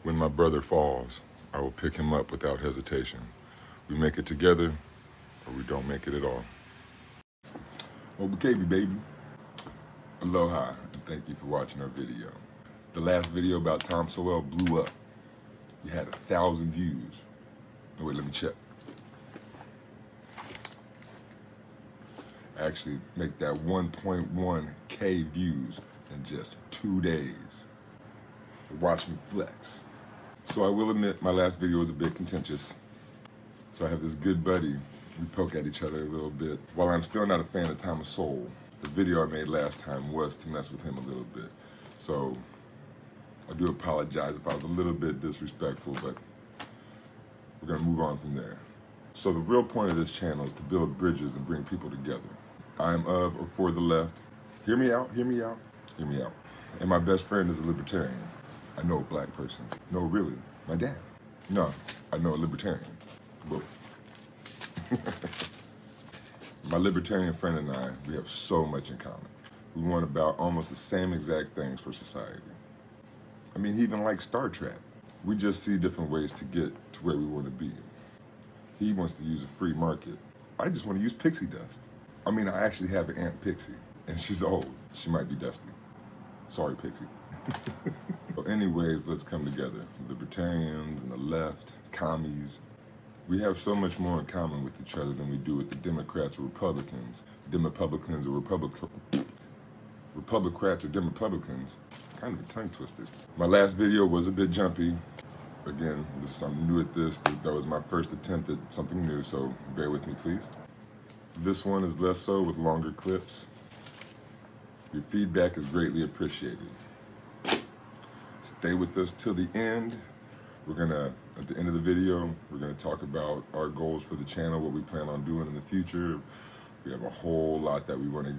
When my brother falls, I will pick him up without hesitation. We make it together, or we don't make it at all. Okay, baby. Aloha, and thank you for watching our video. The last video about Tom Sowell blew up. We had 1,000 views. No, wait, let me check. Actually make that 1.1K views in just 2 days. Watch me flex. So I will admit my last video was a bit contentious. So I have this good buddy. We poke at each other a little bit. While I'm still not a fan of Thomas Sowell, the video I made last time was to mess with him a little bit. So I do apologize if I was a little bit disrespectful, but we're gonna move on from there. So the real point of this channel is to build bridges and bring people together. I am of or for the left. Hear me out, hear me out, hear me out. And my best friend is a libertarian. I know a black person. No, really, my dad. No, I know a libertarian. Both. My libertarian friend and I, we have so much in common. We want about almost the same exact things for society. I mean, he even likes Star Trek. We just see different ways to get to where we want to be. He wants to use a free market. I just want to use pixie dust. I mean, I actually have an Aunt Pixie, and she's old. She might be dusty. Sorry, Pixie. So anyways, let's come together. Libertarians and the left, commies. We have so much more in common with each other than we do with the Democrats or Republicans. Republicans or Republicrats or Republicans. Kind of a tongue twister. My last video was a bit jumpy. Again, I'm new at this. That was my first attempt at something new, so bear with me, please. This one is less so with longer clips. Your feedback is greatly appreciated. Stay with us till the end. We're gonna, at the end of the video, we're gonna talk about our goals for the channel, what we plan on doing in the future. We have a whole lot that we wanna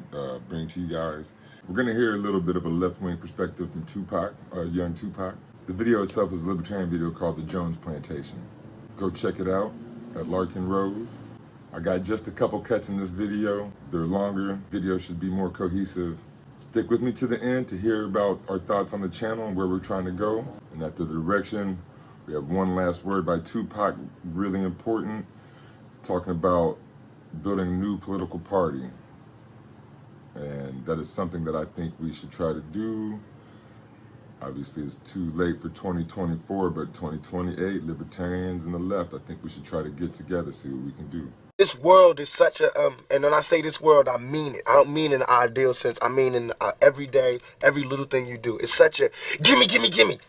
bring to you guys. We're gonna hear a little bit of a left-wing perspective from Tupac, young Tupac. The video itself is a libertarian video called The Jones Plantation. Go check it out at Larkin Rose. I got just a couple cuts in this video. They're longer. Video should be more cohesive. Stick with me to the end to hear about our thoughts on the channel and where we're trying to go. And after the direction, we have one last word by Tupac, really important, talking about building a new political party. And that is something that I think we should try to do. Obviously, it's too late for 2024, but 2028, libertarians and the left, I think we should try to get together, see what we can do. This world is such a, and when I say this world, I mean it. I don't mean in an ideal sense. I mean in every day, every little thing you do. It's such a, gimme, gimme, gimme.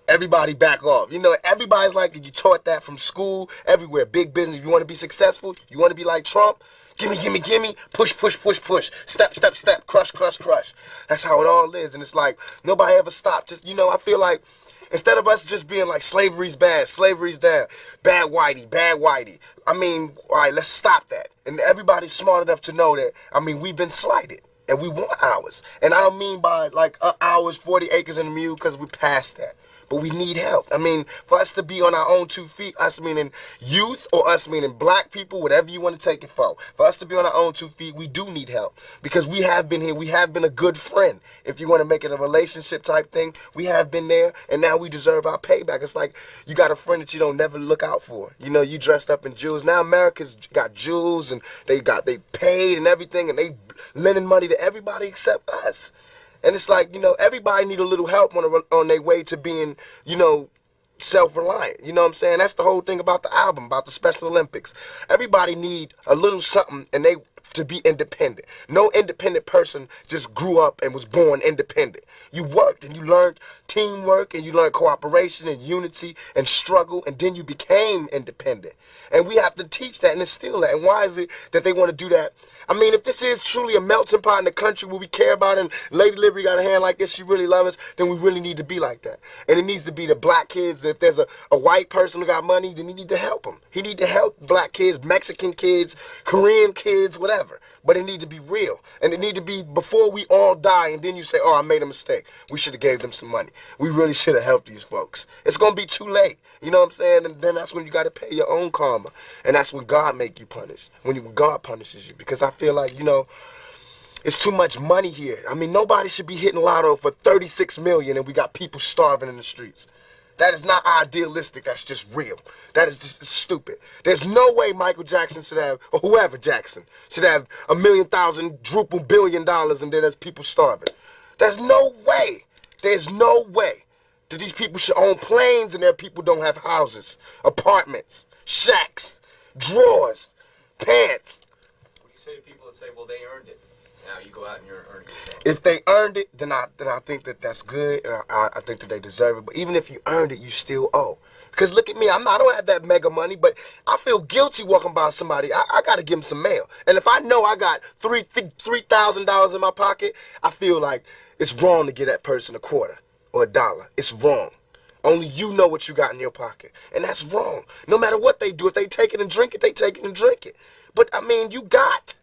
Everybody back off. You know, everybody's like, you taught that from school, everywhere. Big business. If you want to be successful, you want to be like Trump, gimme, gimme, gimme, push, push, push, push, step, step, step, crush, crush, crush. That's how it all is. And it's like, nobody ever stopped. Just, you know, I feel like, instead of us just being like, slavery's bad, slavery's down, bad whitey, bad whitey. I mean, all right, let's stop that. And everybody's smart enough to know that, I mean, we've been slighted. And we want ours. And I don't mean by like ours, 40 acres and a mule, because we're past that. But we need help. I mean, for us to be on our own 2 feet, us meaning youth or us meaning black people, whatever you want to take it for us to be on our own 2 feet, we do need help. Because we have been here. We have been a good friend. If you want to make it a relationship type thing, we have been there. And now we deserve our payback. It's like you got a friend that you don't never look out for. You know, you dressed up in jewels. Now America's got jewels and they paid and everything. And they lending money to everybody except us. And it's like, you know, everybody need a little help on their way to being, you know, self-reliant. You know what I'm saying? That's the whole thing about the album, about the Special Olympics. Everybody need a little something and they to be independent. No independent person just grew up and was born independent. You worked and you learned teamwork and you learned cooperation and unity and struggle, and then you became independent. And we have to teach that and instill that. And why is it that they want to do that? I mean, if this is truly a melting pot in the country where we care about it, and Lady Liberty got a hand like this, she really loves us, then we really need to be like that. And it needs to be the black kids. If there's a white person who got money, then he need to help them. He need to help black kids, Mexican kids, Korean kids, whatever. But it need to be real. And it need to be before we all die, and then you say, oh, I made a mistake. We should have gave them some money. We really should have helped these folks. It's going to be too late. You know what I'm saying? And then that's when you got to pay your own karma. And that's when God make you punish. When God punishes you. Because I feel like, you know, it's too much money here. I mean, nobody should be hitting lotto for 36 million and we got people starving in the streets. That is not idealistic. That's just real. That is just stupid. There's no way Michael Jackson should have, or whoever Jackson, should have $1,000,000 billion and then there's people starving. There's no way. There's no way that these people should own planes and their people don't have houses, apartments, shacks, drawers, pants. We say to people that say, well, they earned it. Now you go out and you're earning it. If they earned it, then I think that that's good, and I think that they deserve it. But even if you earned it, you still owe. Because look at me, I don't have that mega money, but I feel guilty walking by somebody. I got to give them some mail. And if I know I got $3,000 in my pocket, I feel like it's wrong to give that person a quarter or $1. It's wrong. Only you know what you got in your pocket. And that's wrong. No matter what they do, if they take it and drink it, they take it and drink it. But, I mean, you got.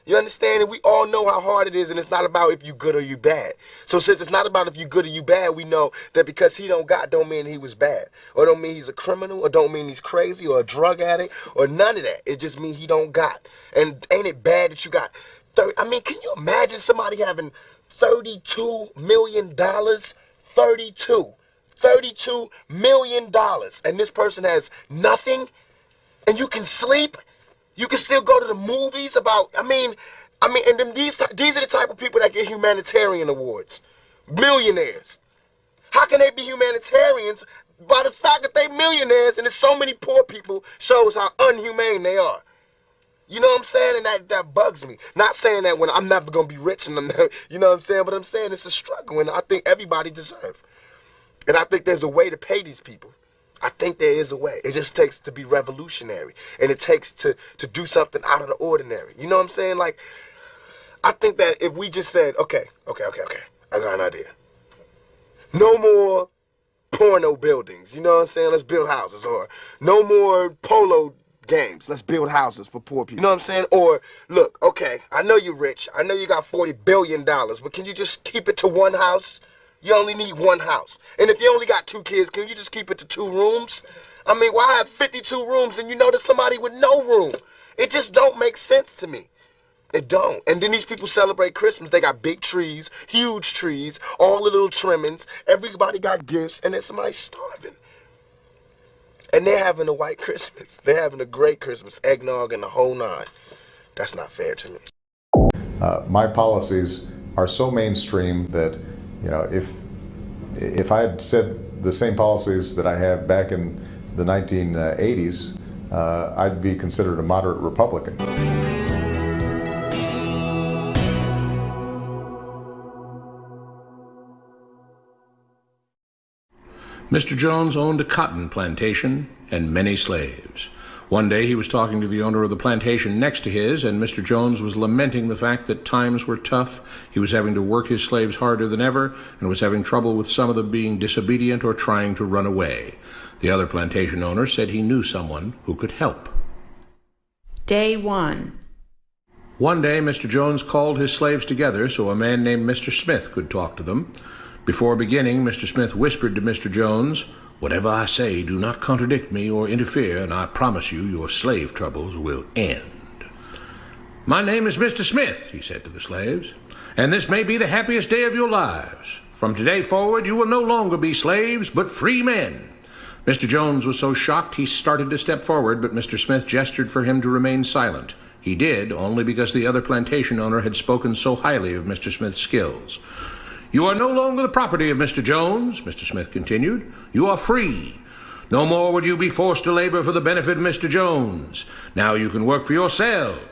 You understand? And we all know how hard it is, and it's not about if you good or you bad. So since it's not about if you good or you bad, we know that because he don't got don't mean he was bad. Or don't mean he's a criminal, or don't mean he's crazy, or a drug addict, or none of that. It just means he don't got. And ain't it bad that you got 30? I mean, can you imagine somebody having $32 million? $32 million. And this person has nothing, and you can sleep. You can still go to the movies about, and then these are the type of people that get humanitarian awards. Millionaires. How can they be humanitarians? By the fact that they millionaires and there's so many poor people shows how unhumane they are. You know what I'm saying? And that bugs me. Not saying that when I'm never going to be rich, and you know what I'm saying? But I'm saying it's a struggle, and I think everybody deserves. And I think there's a way to pay these people. I think there is a way. It just takes to be revolutionary. And it takes to do something out of the ordinary. You know what I'm saying? Like, I think that if we just said, okay, I got an idea. No more porno buildings. You know what I'm saying? Let's build houses. Or no more polo games. Let's build houses for poor people. You know what I'm saying? Or, look, okay, I know you're rich. I know you got $40 billion. But can you just keep it to one house? You only need one house. And if you only got 2 kids, can you just keep it to 2 rooms? I mean, why have 52 rooms and you know there's somebody with no room? It just don't make sense to me. It don't. And then these people celebrate Christmas. They got big trees, huge trees, all the little trimmings. Everybody got gifts, and then somebody's starving. And they're having a white Christmas. They're having a great Christmas, eggnog and the whole nine. That's not fair to me. My policies are so mainstream that, you know, if I had said the same policies that I have back in the 1980s, I'd be considered a moderate Republican. Mr. Jones owned a cotton plantation and many slaves. One day he was talking to the owner of the plantation next to his, and Mr. Jones was lamenting the fact that times were tough. He was having to work his slaves harder than ever, and was having trouble with some of them being disobedient or trying to run away. The other plantation owner said he knew someone who could help. Day 1. One day Mr. Jones called his slaves together so a man named Mr. Smith could talk to them. Before beginning, Mr. Smith whispered to Mr. Jones, "Whatever I say, do not contradict me or interfere, and I promise you your slave troubles will end." "My name is Mr. Smith," he said to the slaves, "and this may be the happiest day of your lives. From today forward, you will no longer be slaves, but free men." Mr. Jones was so shocked he started to step forward, but Mr. Smith gestured for him to remain silent. He did, only because the other plantation owner had spoken so highly of Mr. Smith's skills. "You are no longer the property of Mr. Jones," Mr. Smith continued. "You are free. No more would you be forced to labor for the benefit of Mr. Jones. Now you can work for yourselves."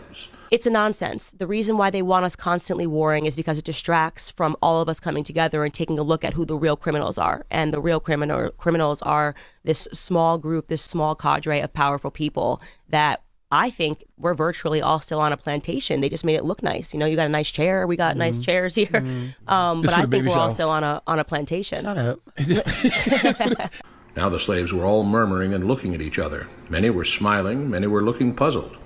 It's a nonsense. The reason why they want us constantly warring is because it distracts from all of us coming together and taking a look at who the real criminals are. And the real criminals are this small group, this small cadre of powerful people that I think we're virtually all still on a plantation. They just made it look nice. You know, you got a nice chair. We got nice chairs here. But I think we're all still on a plantation. Shut up. Now the slaves were all murmuring and looking at each other. Many were smiling, many were looking puzzled.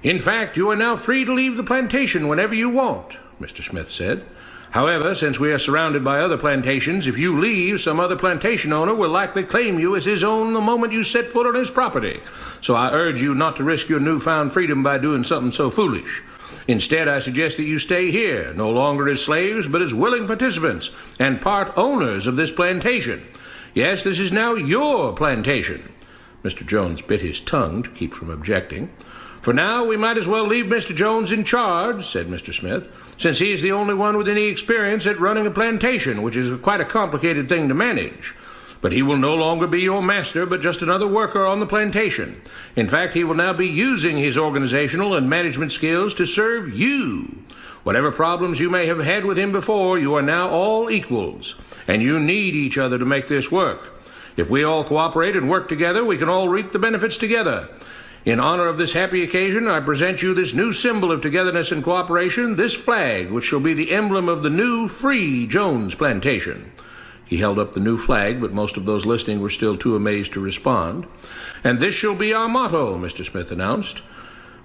"In fact, you are now free to leave the plantation whenever you want," Mr. Smith said. "However, since we are surrounded by other plantations, if you leave, some other plantation owner will likely claim you as his own the moment you set foot on his property. So I urge you not to risk your newfound freedom by doing something so foolish. Instead, I suggest that you stay here, no longer as slaves, but as willing participants and part owners of this plantation. Yes, this is now your plantation. Mr. Jones bit his tongue to keep from objecting. For now, we might as well leave Mr. Jones in charge, said Mr. Smith, since he's the only one with any experience at running a plantation, which is quite a complicated thing to manage. But he will no longer be your master, but just another worker on the plantation. In fact, he will now be using his organizational and management skills to serve you. Whatever problems you may have had with him before, you are now all equals, and you need each other to make this work. If we all cooperate and work together, we can all reap the benefits together. In honor of this happy occasion, I present you this new symbol of togetherness and cooperation, this flag, which shall be the emblem of the new, free Jones plantation. He held up the new flag, but most of those listening were still too amazed to respond. And this shall be our motto, Mr. Smith announced.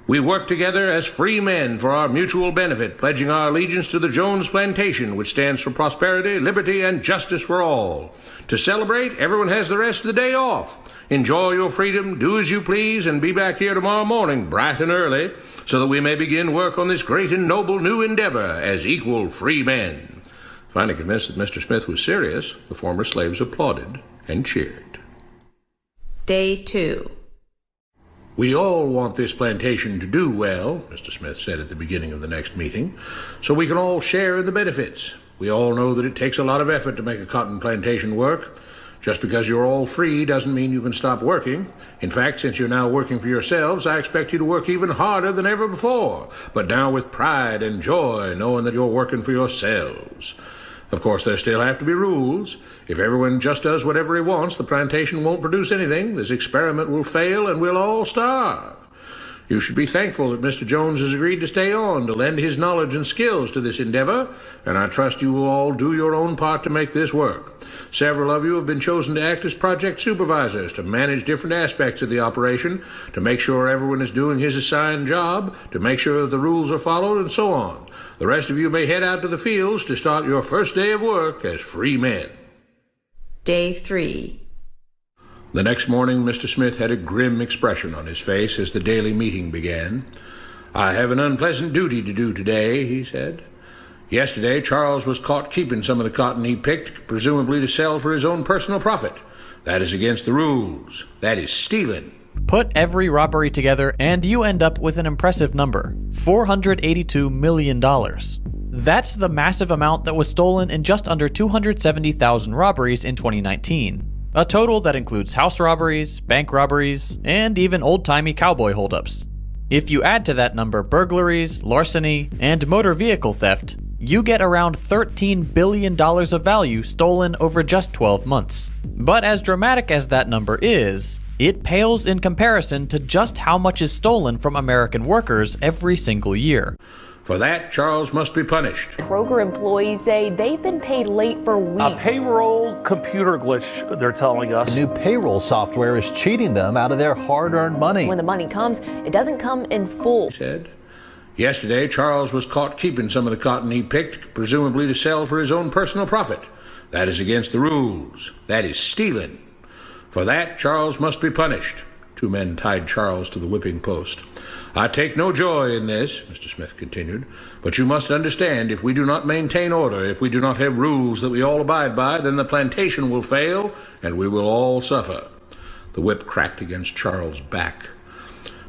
We work together as free men for our mutual benefit, pledging our allegiance to the Jones Plantation, which stands for prosperity, liberty, and justice for all. To celebrate, everyone has the rest of the day off. Enjoy your freedom, do as you please, and be back here tomorrow morning, bright and early, so that we may begin work on this great and noble new endeavor as equal free men. Finally convinced that Mr. Smith was serious, the former slaves applauded and cheered. Day 2. We all want this plantation to do well, Mr. Smith said at the beginning of the next meeting, so we can all share in the benefits. We all know that it takes a lot of effort to make a cotton plantation work. Just because you're all free doesn't mean you can stop working. In fact, since you're now working for yourselves, I expect you to work even harder than ever before, but now with pride and joy, knowing that you're working for yourselves. Of course, there still have to be rules. If everyone just does whatever he wants, the plantation won't produce anything. This experiment will fail, and we'll all starve. You should be thankful that Mr. Jones has agreed to stay on to lend his knowledge and skills to this endeavor, and I trust you will all do your own part to make this work. Several of you have been chosen to act as project supervisors to manage different aspects of the operation, to make sure everyone is doing his assigned job, to make sure that the rules are followed, and so on. The rest of you may head out to the fields to start your first day of work as free men. Day 3. The next morning, Mr. Smith had a grim expression on his face as the daily meeting began. I have an unpleasant duty to do today, he said. Yesterday, Charles was caught keeping some of the cotton he picked, presumably to sell for his own personal profit. That is against the rules. That is stealing. Put every robbery together and you end up with an impressive number, $482 million. That's the massive amount that was stolen in just under 270,000 robberies in 2019. A total that includes house robberies, bank robberies, and even old-timey cowboy holdups. If you add to that number burglaries, larceny, and motor vehicle theft, you get around $13 billion of value stolen over just 12 months. But as dramatic as that number is, it pales in comparison to just how much is stolen from American workers every single year. For that, Charles must be punished. Kroger employees say they've been paid late for weeks. A payroll computer glitch, they're telling us. New payroll software is cheating them out of their hard-earned money. When the money comes, it doesn't come in full. He said. Yesterday, Charles was caught keeping some of the cotton he picked, presumably to sell for his own personal profit. That is against the rules. That is stealing. For that, Charles must be punished. 2 men tied Charles to the whipping post. I take no joy in this, Mr. Smith continued, but you must understand, if we do not maintain order, if we do not have rules that we all abide by, then the plantation will fail, and we will all suffer. The whip cracked against Charles' back.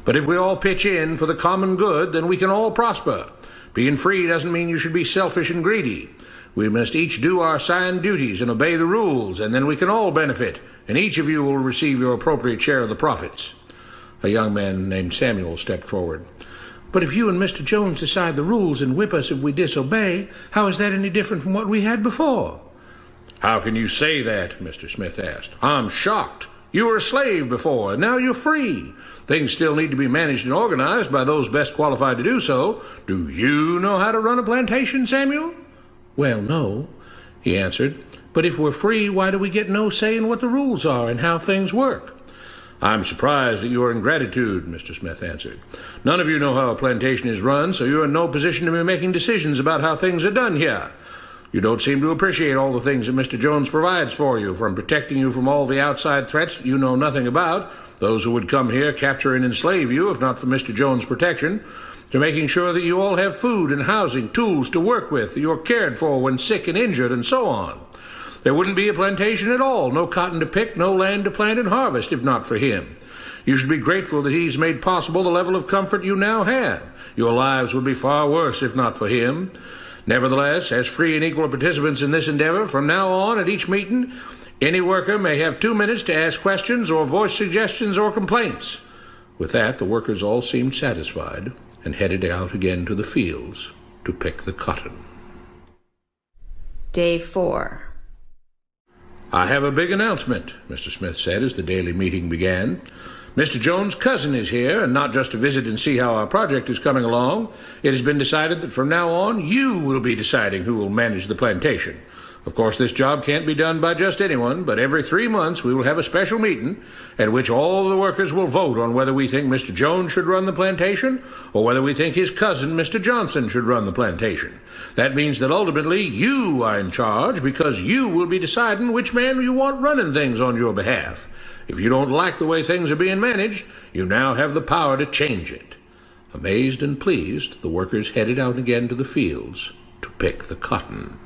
But if we all pitch in for the common good, then we can all prosper. Being free doesn't mean you should be selfish and greedy. We must each do our assigned duties and obey the rules, and then we can all benefit, and each of you will receive your appropriate share of the profits. A young man named Samuel stepped forward. But if you and Mr. Jones decide the rules and whip us if we disobey, how is that any different from what we had before? How can you say that? Mr. Smith asked. I'm shocked. You were a slave before, and now you're free. Things still need to be managed and organized by those best qualified to do so. Do you know how to run a plantation, Samuel? Well, no, he answered. But if we're free, why do we get no say in what the rules are and how things work? I'm surprised at your ingratitude, Mr. Smith answered. None of you know how a plantation is run, so you're in no position to be making decisions about how things are done here. You don't seem to appreciate all the things that Mr. Jones provides for you, from protecting you from all the outside threats that you know nothing about, those who would come here, capture and enslave you, if not for Mr. Jones' protection, to making sure that you all have food and housing, tools to work with, that you're cared for when sick and injured, and so on. There wouldn't be a plantation at all, no cotton to pick, no land to plant and harvest, if not for him. You should be grateful that he's made possible the level of comfort you now have. Your lives would be far worse if not for him. Nevertheless, as free and equal participants in this endeavor, from now on at each meeting, any worker may have 2 minutes to ask questions or voice suggestions or complaints. With that, the workers all seemed satisfied and headed out again to the fields to pick the cotton. Day 4. I have a big announcement, Mr. Smith said as the daily meeting began. Mr. Jones' cousin is here, and not just to visit and see how our project is coming along. It has been decided that from now on, you will be deciding who will manage the plantation. Of course, this job can't be done by just anyone, but every 3 months we will have a special meeting at which all the workers will vote on whether we think Mr. Jones should run the plantation or whether we think his cousin, Mr. Johnson, should run the plantation. That means that ultimately you are in charge because you will be deciding which man you want running things on your behalf. If you don't like the way things are being managed, you now have the power to change it. Amazed and pleased, the workers headed out again to the fields to pick the cotton.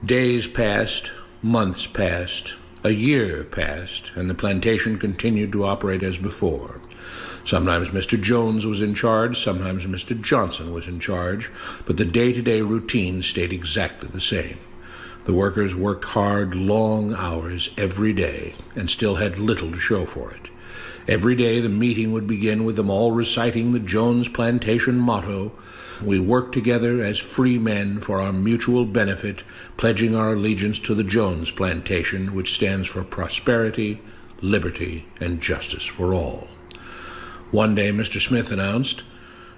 Days passed, months passed, a year passed, and the plantation continued to operate as before. Sometimes Mr. Jones was in charge, sometimes Mr. Johnson was in charge, but the day-to-day routine stayed exactly the same. The workers worked hard, long hours every day, and still had little to show for it. Every day the meeting would begin with them all reciting the Jones Plantation motto, "We work together as free men for our mutual benefit, pledging our allegiance to the Jones Plantation, which stands for prosperity, liberty, and justice for all." One day Mr. Smith announced,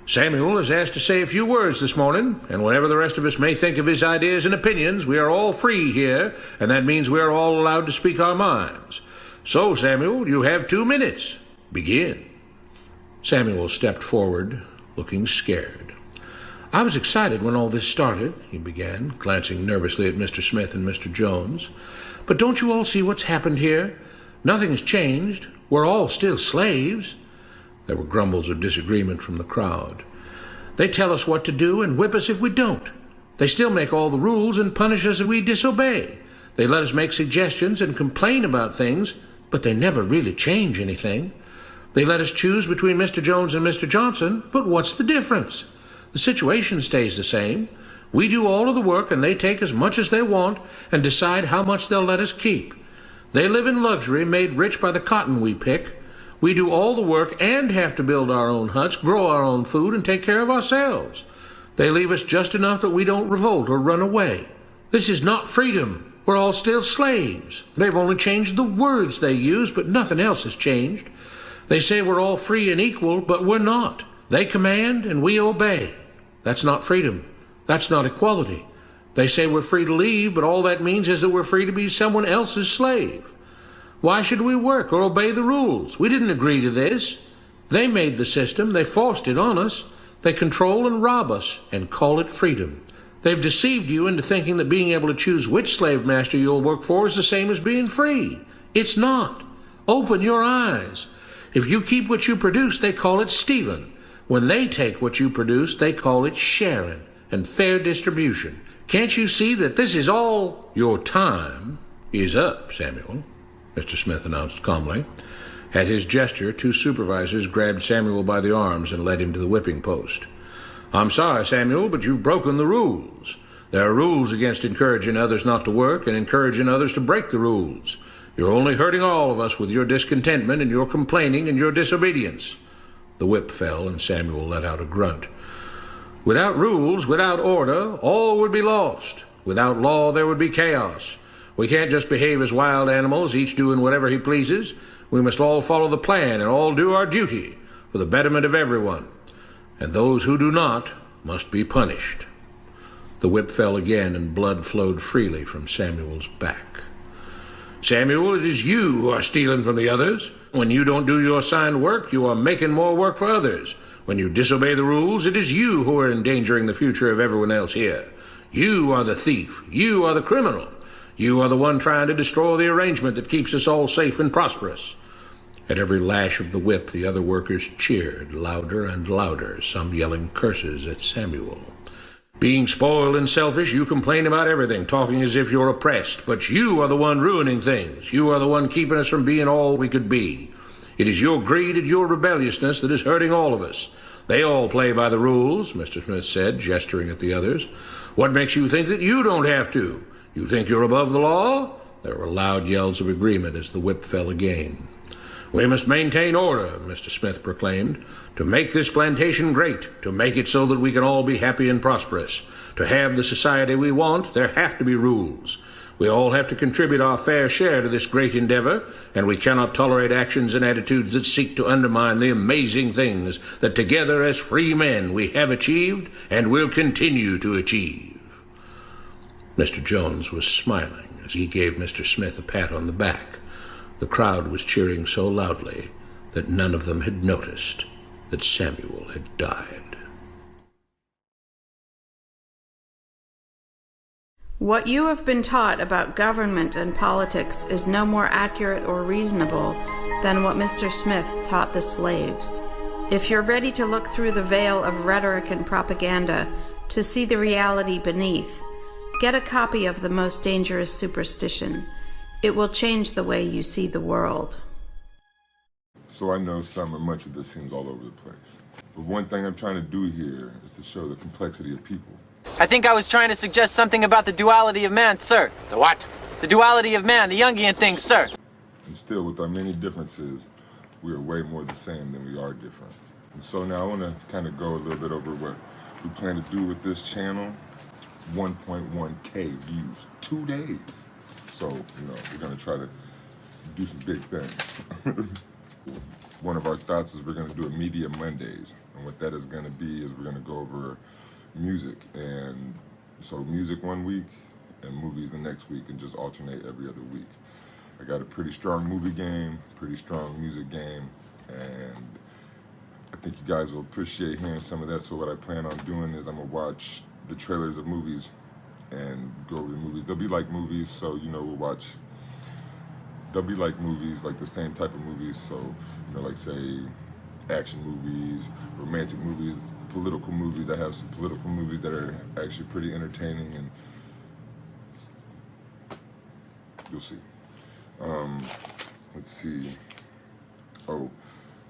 "Samuel is asked to say a few words this morning, and whatever the rest of us may think of his ideas and opinions, we are all free here, and that means we are all allowed to speak our minds. So, Samuel, you have 2 minutes. Begin." Samuel stepped forward, looking scared. "I was excited when all this started," he began, glancing nervously at Mr. Smith and Mr. Jones. "But don't you all see what's happened here? Nothing has changed. We're all still slaves." There were grumbles of disagreement from the crowd. "They tell us what to do and whip us if we don't. They still make all the rules and punish us if we disobey. They let us make suggestions and complain about things, but they never really change anything. They let us choose between Mr. Jones and Mr. Johnson, but what's the difference? The situation stays the same. We do all of the work and they take as much as they want and decide how much they'll let us keep. They live in luxury, made rich by the cotton we pick. We do all the work and have to build our own huts, grow our own food, and take care of ourselves. They leave us just enough that we don't revolt or run away. This is not freedom. We're all still slaves. They've only changed the words they use, but nothing else has changed. They say we're all free and equal, but we're not. They command and we obey. That's not freedom. That's not equality. They say we're free to leave, but all that means is that we're free to be someone else's slave. Why should we work or obey the rules? We didn't agree to this. They made the system. They forced it on us. They control and rob us and call it freedom. They've deceived you into thinking that being able to choose which slave master you'll work for is the same as being free. It's not. Open your eyes. If you keep what you produce, they call it stealing. When they take what you produce, they call it sharing and fair distribution. Can't you see that this is all? Your time is up, Samuel, Mr. Smith announced calmly. At his gesture, 2 supervisors grabbed Samuel by the arms and led him to the whipping post. "I'm sorry, Samuel, but you've broken the rules. There are rules against encouraging others not to work and encouraging others to break the rules. You're only hurting all of us with your discontentment and your complaining and your disobedience." The whip fell and Samuel let out a grunt. "Without rules, without order, all would be lost. Without law, there would be chaos. We can't just behave as wild animals, each doing whatever he pleases. We must all follow the plan and all do our duty for the betterment of everyone. And those who do not must be punished." The whip fell again and blood flowed freely from Samuel's back. "Samuel, it is you who are stealing from the others. When you don't do your assigned work, you are making more work for others. When you disobey the rules, it is you who are endangering the future of everyone else here. You are the thief. You are the criminal. You are the one trying to destroy the arrangement that keeps us all safe and prosperous." At every lash of the whip, the other workers cheered louder and louder, some yelling curses at Samuel. Being spoiled and selfish, you complain about everything, talking as if you're oppressed. But you are the one ruining things. You are the one keeping us from being all we could be. It is your greed and your rebelliousness that is hurting all of us. They all play by the rules, Mr. Smith said, gesturing at the others. What makes you think that you don't have to? You think you're above the law? There were loud yells of agreement as the whip fell again. We must maintain order, Mr. Smith proclaimed, to make this plantation great, to make it so that we can all be happy and prosperous. To have the society we want, there have to be rules. We all have to contribute our fair share to this great endeavor, and we cannot tolerate actions and attitudes that seek to undermine the amazing things that together as free men we have achieved and will continue to achieve. Mr. Jones was smiling as he gave Mr. Smith a pat on the back. The crowd was cheering so loudly that none of them had noticed that Samuel had died. What you have been taught about government and politics is no more accurate or reasonable than what Mr. Smith taught the slaves. If you're ready to look through the veil of rhetoric and propaganda to see the reality beneath, get a copy of The Most Dangerous Superstition. It will change the way you see the world. So I know much of this seems all over the place. But one thing I'm trying to do here is to show the complexity of people. I think I was trying to suggest something about the duality of man, sir. The what? The duality of man, the Jungian thing, sir. And still, with our many differences, we are way more the same than we are different. And so now I want to kind of go a little bit over what we plan to do with this channel. 1.1K views, 2 days. So, we're going to try to do some big things. One of our thoughts is we're going to do a Media Mondays. And what that is going to be is we're going to go over music. And so music one week and movies the next week, and just alternate every other week. I got a pretty strong movie game, pretty strong music game, and I think you guys will appreciate hearing some of that. So what I plan on doing is I'm going to watch the trailers of movies and go over the movies. They'll be like movies, so they'll be like movies, like the same type of movies. So, like say action movies, romantic movies, political movies. I have some political movies that are actually pretty entertaining, and you'll see. Let's see. Oh,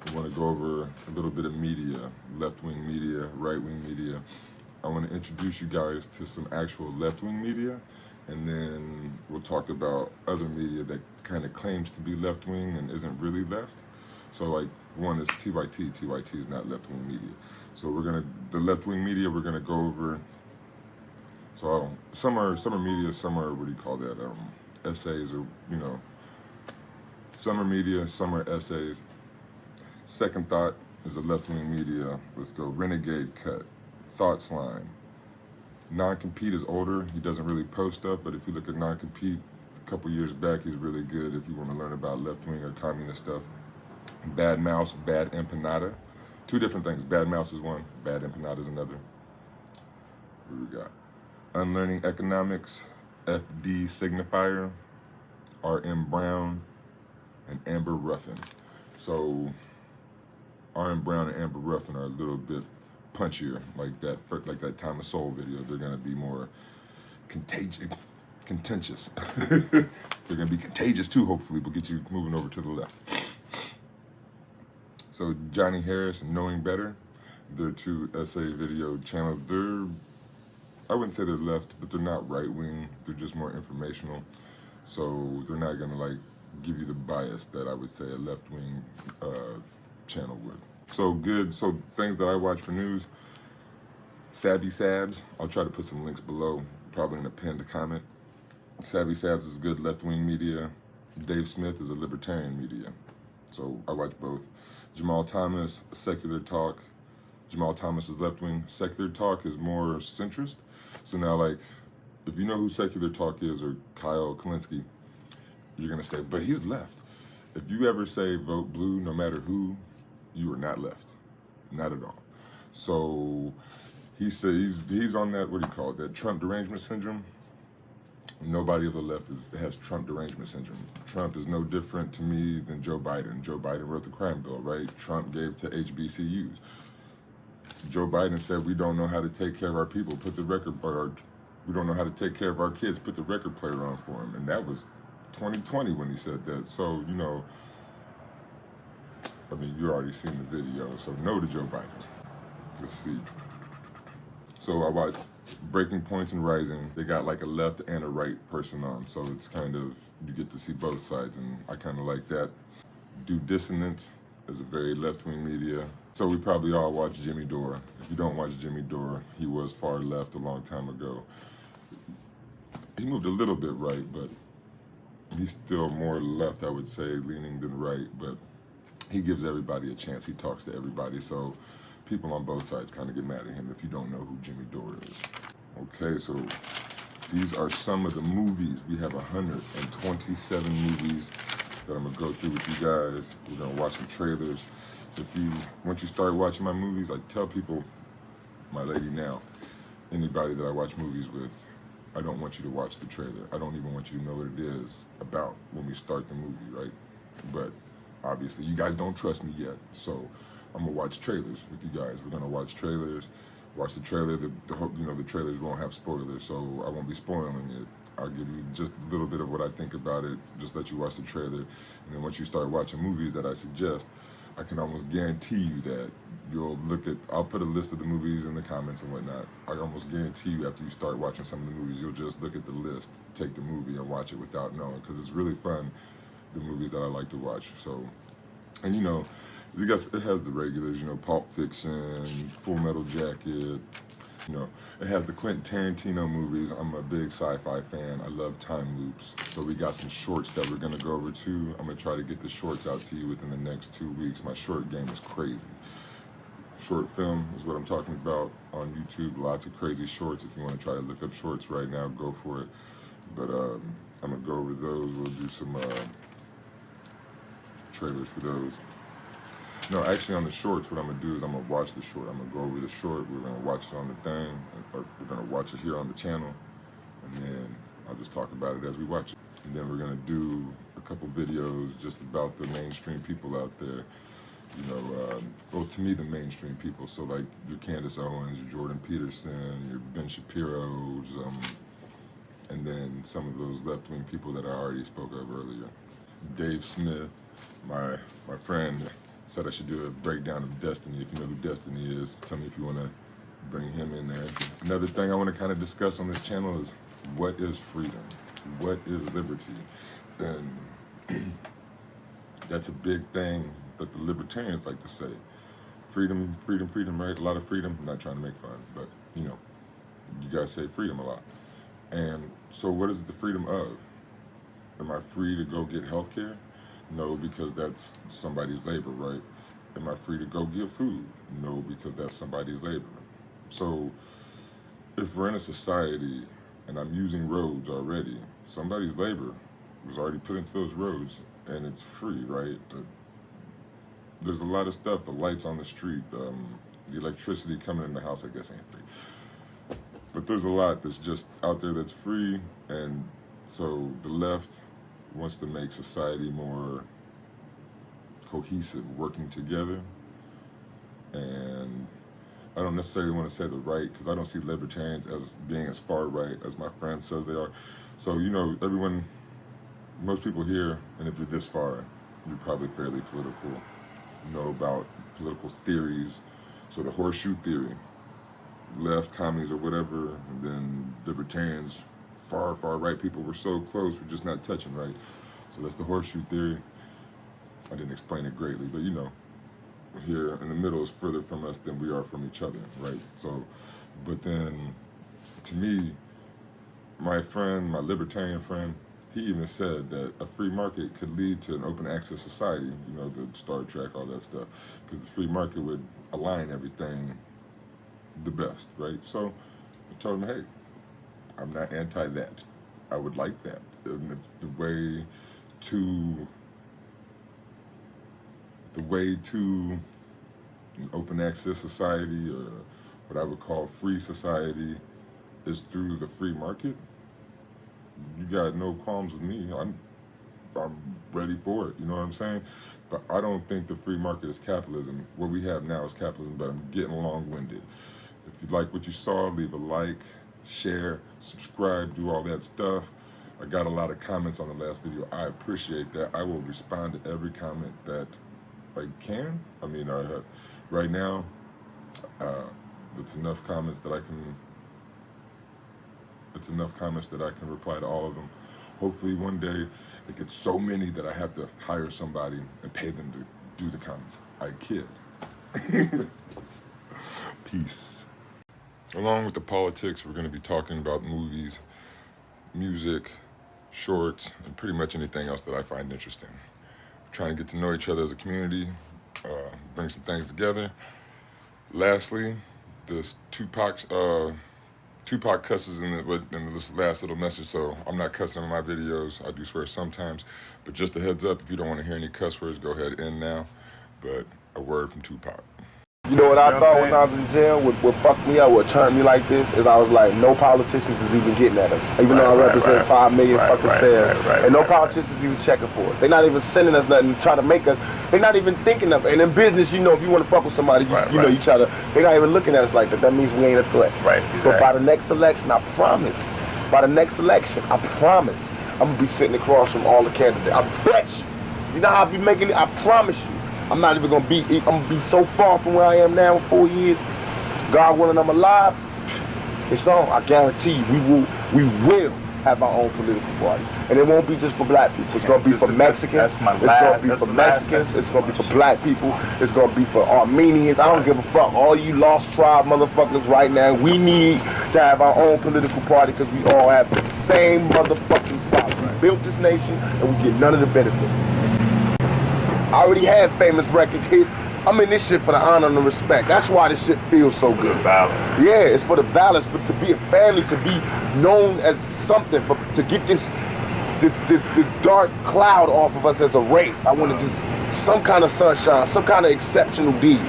I want to go over a little bit of media, left-wing media, right-wing media. I want to introduce you guys to some actual left-wing media, and then we'll talk about other media that kind of claims to be left-wing and isn't really left. So like one is TYT. TYT is not left-wing media. So the left-wing media we're gonna go over. So some are media, some are, what do you call that? Essays, or some are media, some are essays. Second Thought is a left-wing media. Let's go. Renegade Cut. Thought Slime. Non-Compete is older. He doesn't really post stuff, but if you look at Non-Compete a couple years back, he's really good if you want to learn about left-wing or communist stuff. Bad Mouse, Bad Empanada. Two different things. Bad Mouse is one, Bad Empanada is another. What do we got? Unlearning Economics, FD Signifier, RM Brown, and Amber Ruffin. So RM Brown and Amber Ruffin are a little bit punchier, like that Time of Soul video. They're gonna be more contentious. They're gonna be contagious too, hopefully, but get you moving over to the left. So Johnny Harris and Knowing Better, they're two essay video channels. I wouldn't say they're left, but they're not right-wing. They're just more informational. So they're not gonna give you the bias that I would say a left-wing channel would. So things that I watch for news, Savvy Sabs. I'll try to put some links below, probably in a pinned comment. Savvy Sabs is good left-wing media. Dave Smith is a libertarian media. So I watch both. Jamal Thomas, Secular Talk. Jamal Thomas is left-wing. Secular Talk is more centrist. So now, if you know who Secular Talk is, or Kyle Kalinske, you're gonna say, but he's left. If you ever say vote blue, no matter who, you are not left, not at all. So he says he's on that, what do you call it, that Trump derangement syndrome. Nobody of the left has Trump derangement syndrome. Trump is no different to me than Joe Biden. Joe Biden wrote the crime bill, right? Trump gave to HBCUs. Joe Biden said we don't know how to take care of our people, put the record, or we don't know how to take care of our kids, put the record player on for him. And that was 2020 when he said that. So, you know, I mean, you already seen the video, so no to Joe Biden. Let's see. So I watched Breaking Points and Rising. They got like a left and a right person on, so it's kind of, you get to see both sides, and I kind of like that. Do Dissonance is a very left-wing media. So we probably all watch Jimmy Dore. If you don't watch Jimmy Dore, he was far left a long time ago. He moved a little bit right, but he's still more left, I would say, leaning than right, but he gives everybody a chance. He talks to everybody, so people on both sides kind of get mad at him if you don't know who Jimmy Dore is. Okay, so these are some of the movies. We have 127 movies that I'm gonna go through with you guys. We're gonna watch some trailers. Once you start watching my movies, I tell people, my lady now, anybody that I watch movies with, I don't want you to watch the trailer. I don't even want you to know what it is about when we start the movie, right? But obviously you guys don't trust me yet, so I'm gonna watch trailers with you guys. We're gonna watch trailers, watch the trailer. The trailers won't have spoilers, so I won't be spoiling it. I'll give you just a little bit of what I think about it, just let you watch the trailer. And then once you start watching movies that I suggest, I can almost guarantee you that you'll I'll put a list of the movies in the comments and whatnot. I almost guarantee you after you start watching some of the movies, you'll just look at the list, take the movie and watch it without knowing, because it's really fun, the movies that I like to watch. So, and you know, it has the regulars, you know, Pulp Fiction, Full Metal Jacket, you know, it has the Quentin Tarantino movies. I'm a big sci-fi fan. I love time loops. So we got some shorts that we're gonna go over too. I'm gonna try to get the shorts out to you within the next 2 weeks. My short game is crazy. Short film is what I'm talking about on YouTube. Lots of crazy shorts. If you want to try to look up shorts right now, go for it. But I'm gonna go over those. We'll do some trailers for those. No, actually on the shorts, what I'm gonna do is I'm gonna watch the short. I'm gonna go over the short. We're gonna watch it on the thing, or we're gonna watch it here on the channel, and then I'll just talk about it as we watch it. And then we're gonna do a couple videos just about the mainstream people out there. You know, well, to me, the mainstream people. So like your Candace Owens, your Jordan Peterson, your Ben Shapiro's, and then some of those left-wing people that I already spoke of earlier. Dave Smith, my friend, said I should do a breakdown of Destiny. If you know who Destiny is, tell me if you want to bring him in there. Another thing I want to kind of discuss on this channel is, what is freedom? What is liberty? And that's a big thing that the libertarians like to say. Freedom, freedom, freedom, right? A lot of freedom. I'm not trying to make fun, but you know, you guys say freedom a lot. And so what is the freedom of? Am I free to go get health care? No, because that's somebody's labor, right? Am I free to go get food? No, because that's somebody's labor. So if we're in a society and I'm using roads already, somebody's labor was already put into those roads and it's free, right? There's a lot of stuff, the lights on the street, the electricity coming in the house, I guess ain't free. But there's a lot that's just out there that's free, and so the left wants to make society more cohesive, working together. And I don't necessarily want to say the right, because I don't see libertarians as being as far right as my friend says they are. So, you know, most people here, and if you're this far, you're probably fairly political, know about political theories. So the horseshoe theory, left, commies, or whatever, and then libertarians, far right people, were so close, we're just not touching, right? So that's the horseshoe theory. I didn't explain it greatly, but you know, here in the middle is further from us than we are from each other, right? So, but then, to me, my friend, my libertarian friend, he even said that a free market could lead to an open access society, you know, the Star Trek, all that stuff, because the free market would align everything the best, right? So I told him, hey, I'm not anti that. I would like that. And if the way to an open access society, or what I would call free society, is through the free market, you got no qualms with me. I'm ready for it. You know what I'm saying? But I don't think the free market is capitalism. What we have now is capitalism, but I'm getting long-winded. If you like what you saw, leave a like, share, subscribe, do all that stuff. I got a lot of comments on the last video. I appreciate that. I will respond to every comment that I can. I mean, right now, it's enough comments that I can. It's enough comments that I can reply to all of them. Hopefully, one day it gets so many that I have to hire somebody and pay them to do the comments. I kid. Peace. Along with the politics, we're going to be talking about movies, music, shorts, and pretty much anything else that I find interesting. We're trying to get to know each other as a community, bring some things together. Lastly, this Tupac cusses in this last little message, so I'm not cussing in my videos. I do swear sometimes, but just a heads up, if you don't want to hear any cuss words, go ahead and now. But a word from Tupac. You know what I thought when I was in jail, what fucked me up, what turned me like this, is I was like, no politicians is even getting at us. Even though I represent 5 million fucking cells, and no politicians even checking for us. They're not even sending us nothing, trying to make us, they're not even thinking of it. And in business, you know, if you want to fuck with somebody, you know, you try to, they're not even looking at us like that. That means we ain't a threat. But by the next election, I promise, by the next election, I promise, I'm going to be sitting across from all the candidates. I bet you. You know how I be making it? I promise you. I'm not even gonna be, I'm gonna be so far from where I am now in 4 years. God willing, I'm alive. It's on. I guarantee you, we will have our own political party. And it won't be just for black people. It's gonna be for Mexicans. It's gonna be for Mexicans. It's gonna be for black people. It's gonna be for Armenians. I don't give a fuck. All you lost tribe motherfuckers right now, we need to have our own political party because we all have the same motherfucking problem. We built this nation and we get none of the benefits. I already have famous record hits. I'm in this shit for the honor and the respect. That's why this shit feels so good. Yeah, it's for the balance, but to be a family, to be known as something, to get this dark cloud off of us as a race. I want to just some kind of sunshine, some kind of exceptional deed.